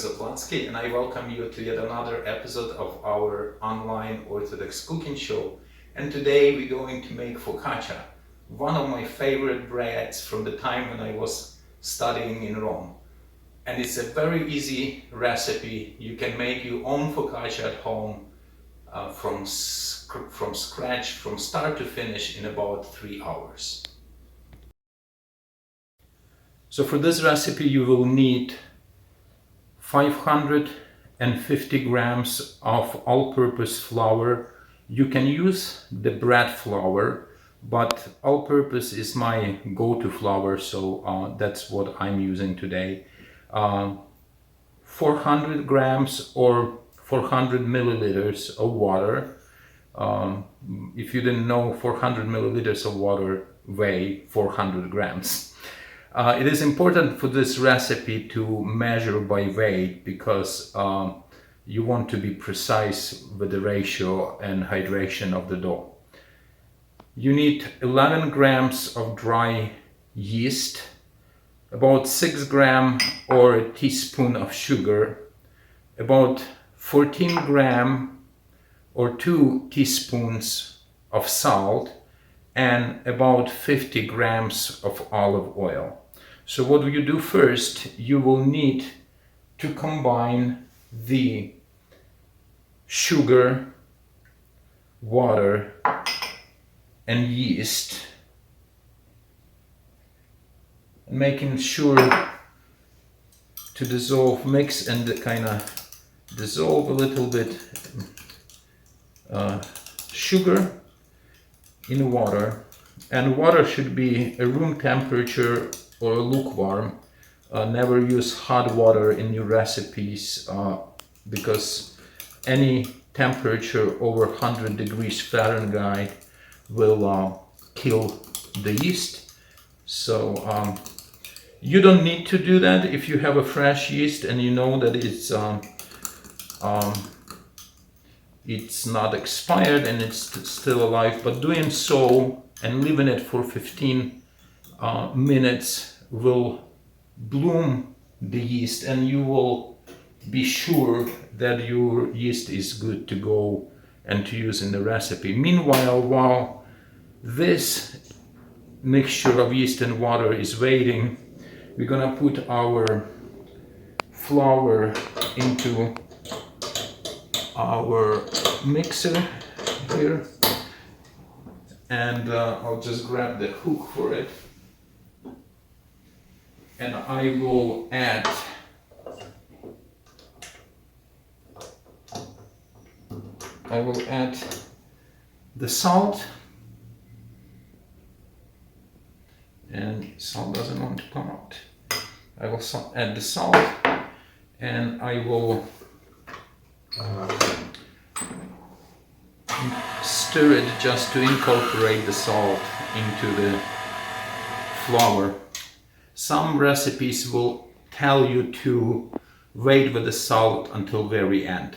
Zaplansky, and I welcome you to yet another episode of our online Orthodox cooking show. And today we're going to make focaccia, one of my favorite breads from the time when I was studying in Rome. And it's a very easy recipe. You can make your own focaccia at home from scratch, from start to finish in about 3 hours. So for this recipe you will need 550 grams of all-purpose flour. You can use the bread flour, but all-purpose is my go-to flour, so that's what I'm using today. 400 grams or 400 milliliters of water. If you didn't know, 400 milliliters of water weigh 400 grams. It is important for this recipe to measure by weight because you want to be precise with the ratio and hydration of the dough. You need 11 grams of dry yeast, about 6 grams or a teaspoon of sugar, about 14 grams or 2 teaspoons of salt, and about 50 grams of olive oil. So what you do first, you will need to combine the sugar, water, and yeast, making sure to dissolve, mix and kind of dissolve a little bit sugar in water, and water should be a room temperature or lukewarm. Never use hot water in your recipes because any temperature over 100 degrees Fahrenheit will kill the yeast. So you don't need to do that if you have a fresh yeast and you know that it's not expired and it's still alive, but doing so and leaving it for 15 minutes will bloom the yeast, and you will be sure that your yeast is good to go and to use in the recipe. Meanwhile, while this mixture of yeast and water is waiting, we're gonna put our flour into our mixer here, and I'll just grab the hook for it, and I will add the salt, and salt doesn't want to come out. I will add the salt, and I will stir it just to incorporate the salt into the flour. Some recipes will tell you to wait with the salt until very end.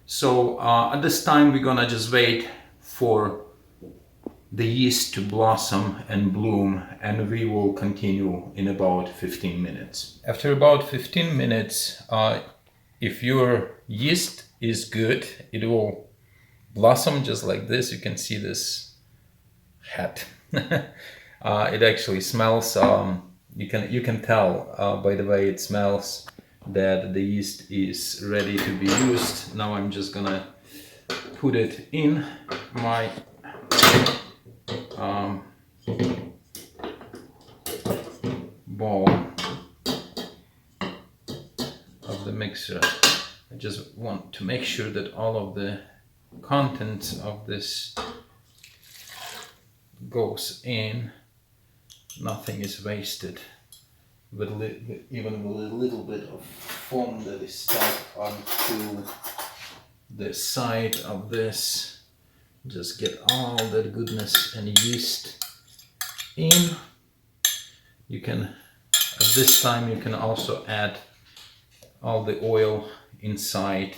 So at this time we're gonna just wait for the yeast to blossom and bloom, and we will continue in about 15 minutes. After about 15 minutes, if your yeast is good, it will blossom just like this. You can see this hat. It actually smells. You can tell by the way it smells that the yeast is ready to be used. Now I'm just gonna put it in my bowl of the mixer. I just want to make sure that all of the contents of this goes in. Nothing is wasted, even with a little bit of foam that is stuck onto the side of this. Just get all that goodness and yeast in. You can, at this time, you can also add all the oil inside,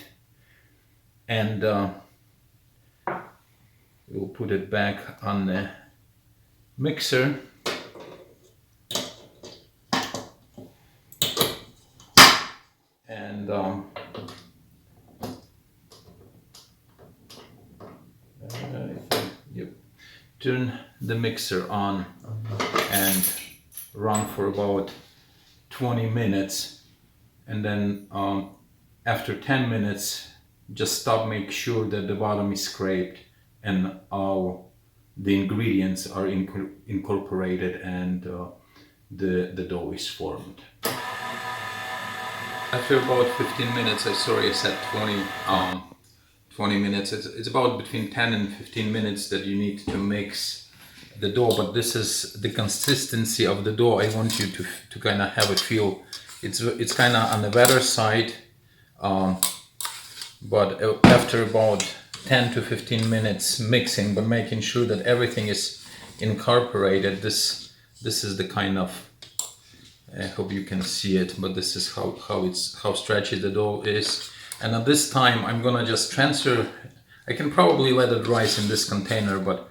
and we'll put it back on the mixer. And mixer on and run for about 20 minutes, and then after 10 minutes just stop, make sure that the bottom is scraped and all the ingredients are incorporated and the dough is formed. After about 15 minutes, I said 20 minutes. It's about between 10 and 15 minutes that you need to mix the dough, but this is the consistency of the dough. I want you to kind of have a feel. It's kind of on the wetter side, but after about 10 to 15 minutes mixing, but making sure that everything is incorporated, this is the kind of, I hope you can see it, but this is how stretchy the dough is. And at this time I'm gonna just transfer. I can probably let it rise in this container, but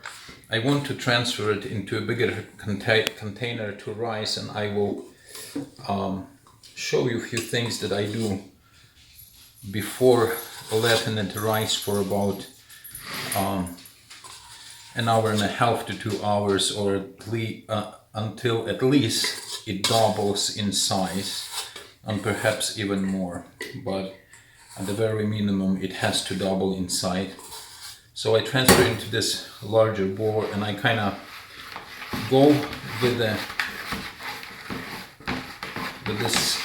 I want to transfer it into a bigger container to rise, and I will show you a few things that I do before letting it rise for about an hour and a half to 2 hours, or until at least it doubles in size, and perhaps even more, but at the very minimum it has to double in size. So I transfer into this larger bowl, and I kind of go with this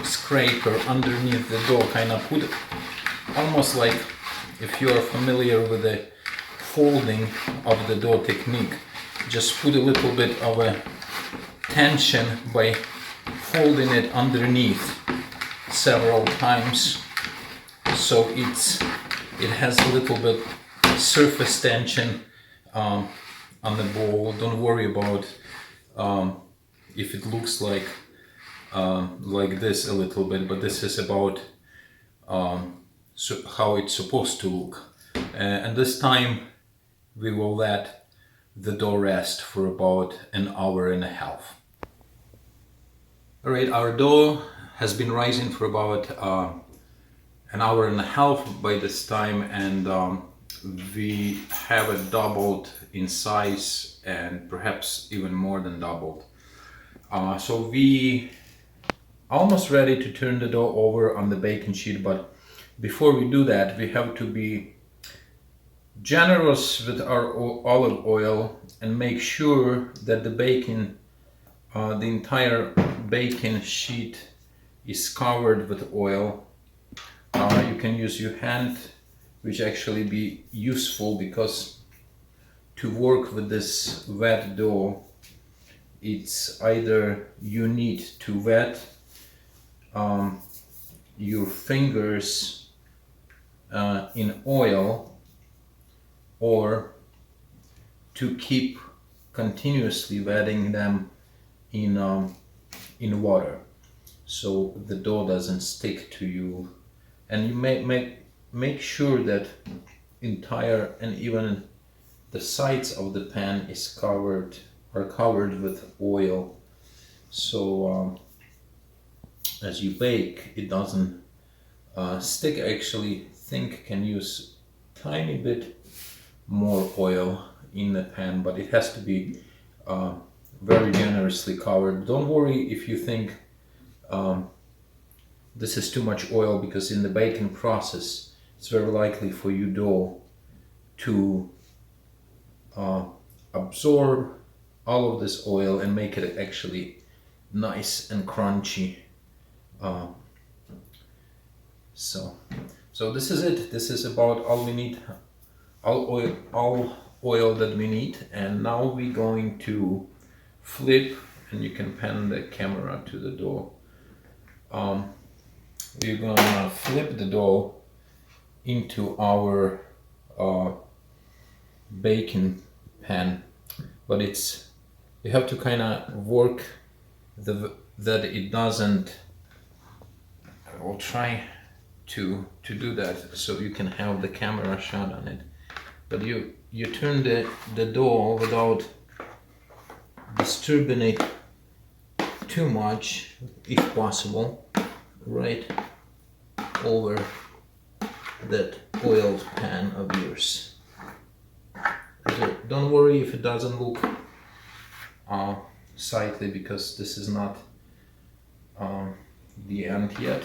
scraper underneath the dough, kind of put almost like, if you are familiar with the folding of the dough technique, just put a little bit of a tension by folding it underneath several times, so it has a little bit surface tension on the bowl. Don't worry about if it looks like this a little bit, but this is about how it's supposed to look. And this time we will let the dough rest for about an hour and a half. Alright, our dough has been rising for about an hour and a half by this time, and we have it doubled in size and perhaps even more than doubled. So we almost ready to turn the dough over on the baking sheet, but before we do that we have to be generous with our olive oil and make sure that the entire baking sheet is covered with oil. You can use your hand, which actually be useful, because to work with this wet dough, it's either you need to wet your fingers in oil, or to keep continuously wetting them in water, so the dough doesn't stick to you. And you make sure that entire and even the sides of the pan are covered with oil, so as you bake it doesn't stick. I actually think can use tiny bit more oil in the pan, but it has to be very generously covered. Don't worry if you think this is too much oil, because in the baking process it's very likely for your dough to absorb all of this oil and make it actually nice and crunchy. So this is it. This is about all we need, all oil that we need. And now we're going to flip, and you can pan the camera to the dough. We're gonna flip the dough into our baking pan, but you have to kind of work that it doesn't. I will try to do that so you can have the camera shot on it, but you turn the dough without disturbing it too much, if possible, right over that oiled pan of yours. Don't worry if it doesn't look sightly, because this is not the end yet.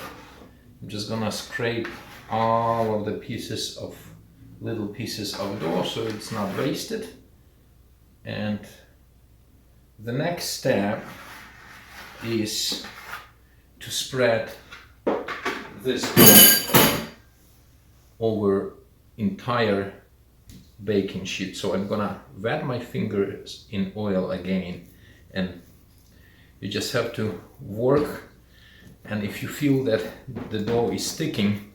I'm just gonna scrape all of the little pieces of dough so it's not wasted. And the next step is to spread this over entire baking sheet. So I'm gonna wet my fingers in oil again, and you just have to work, and if you feel that the dough is sticking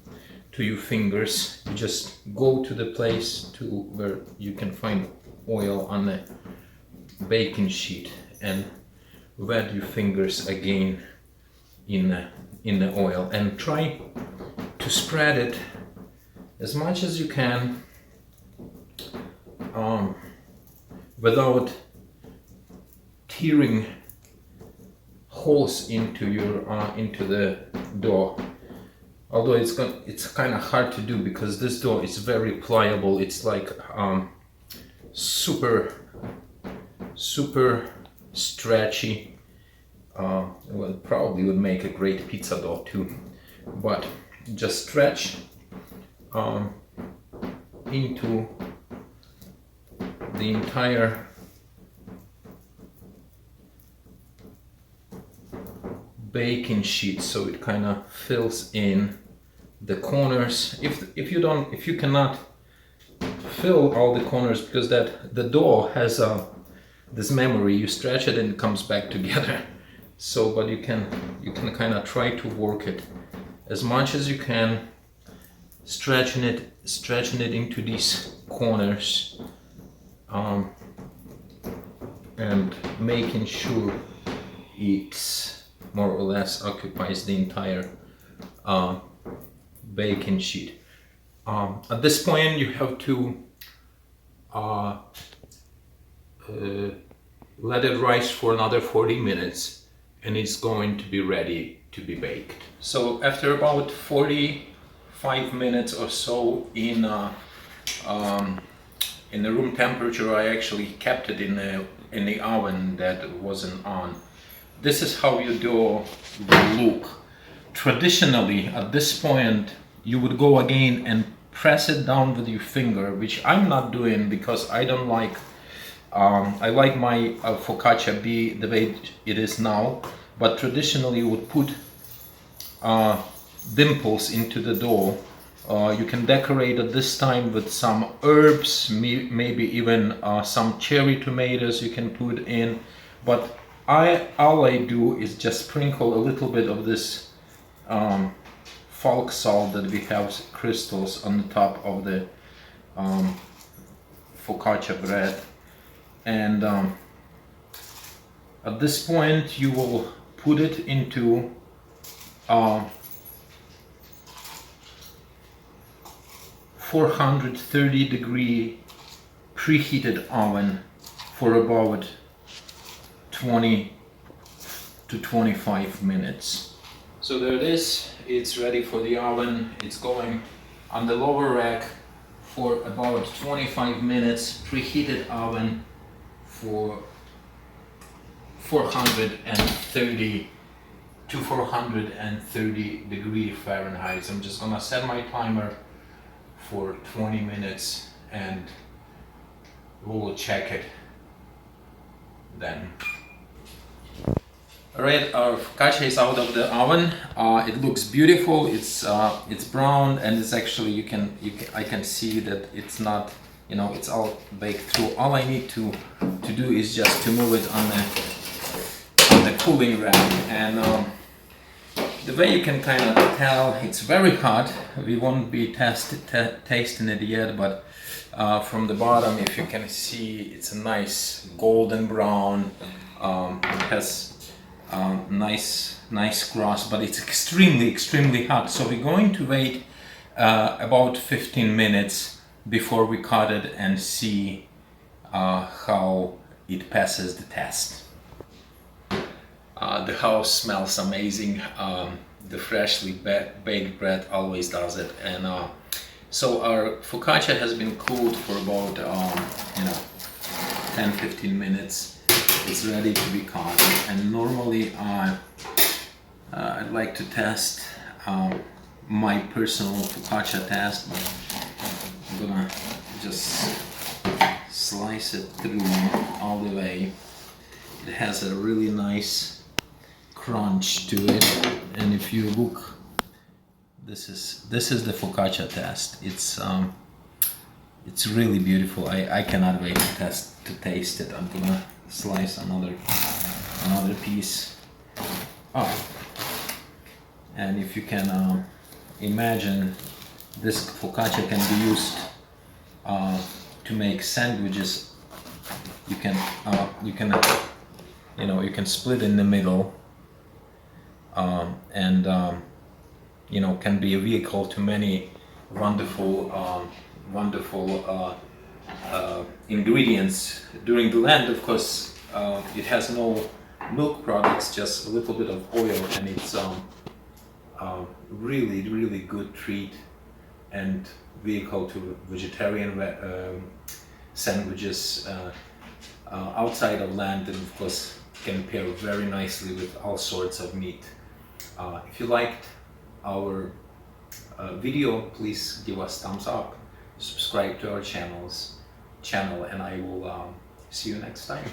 to your fingers, you just go to the place where you can find oil on the baking sheet and wet your fingers again in the oil, and try to spread it as much as you can without tearing holes into the dough. Although it's kind of hard to do because this dough is very pliable. It's like super stretchy. Well, it probably would make a great pizza dough too, but just stretch into the entire baking sheet, so it kind of fills in the corners. If you cannot fill all the corners, because the dough has this memory, you stretch it and it comes back together. So, but you can kind of try to work it as much as you can, stretching it into these corners, and making sure it's more or less occupies the entire baking sheet. At this point you have to let it rise for another 40 minutes, and it's going to be ready to be baked. So after about 45 minutes or so in the room temperature, I actually kept it in the oven that wasn't on. This is how your dough will look. Traditionally, at this point, you would go again and press it down with your finger, which I'm not doing because I don't like. I like my focaccia be the way it is now, but traditionally you would put dimples into the dough. You can decorate at this time with some herbs, maybe even some cherry tomatoes you can put in, but all I do is just sprinkle a little bit of this folk salt that we have crystals on the top of the focaccia bread. And at this point you will put it into 430 degree preheated oven for about 20 to 25 minutes. So there it is, it's ready for the oven. It's going on the lower rack for about 25 minutes, preheated oven for 430 to 430 degrees Fahrenheit. So I'm just gonna set my timer for 20 minutes and we'll check it then. Alright, our focaccia is out of the oven. It looks beautiful. It's brown, and it's actually I can see that it's not, it's all baked through. All I need to do is just to move it on the cooling rack, and the way you can kind of tell, it's very hot. We won't be tasting it yet, but from the bottom, if you can see, it's a nice golden brown. It has nice crust, but it's extremely hot. So we're going to wait about 15 minutes before we cut it and see how it passes the test. The house smells amazing. The freshly baked bread always does it. And so our focaccia has been cooled for about 10-15 minutes it's ready to be caught. And normally I'd like to test my personal focaccia test, but I'm gonna just slice it through all the way. It has a really nice crunch to it, and if you look, this is the focaccia test. It's really beautiful. I cannot wait to taste it. I'm gonna slice another piece. Oh, and if you can imagine, this focaccia can be used to make sandwiches. You can you can split in the middle, and can be a vehicle to many wonderful ingredients. During the Lent, of course, it has no milk products, just a little bit of oil, and it's really good treat and vehicle to vegetarian sandwiches outside of Lent, and of course can pair very nicely with all sorts of meat. If you liked our video, please give us thumbs up, subscribe to our channel, and I will see you next time.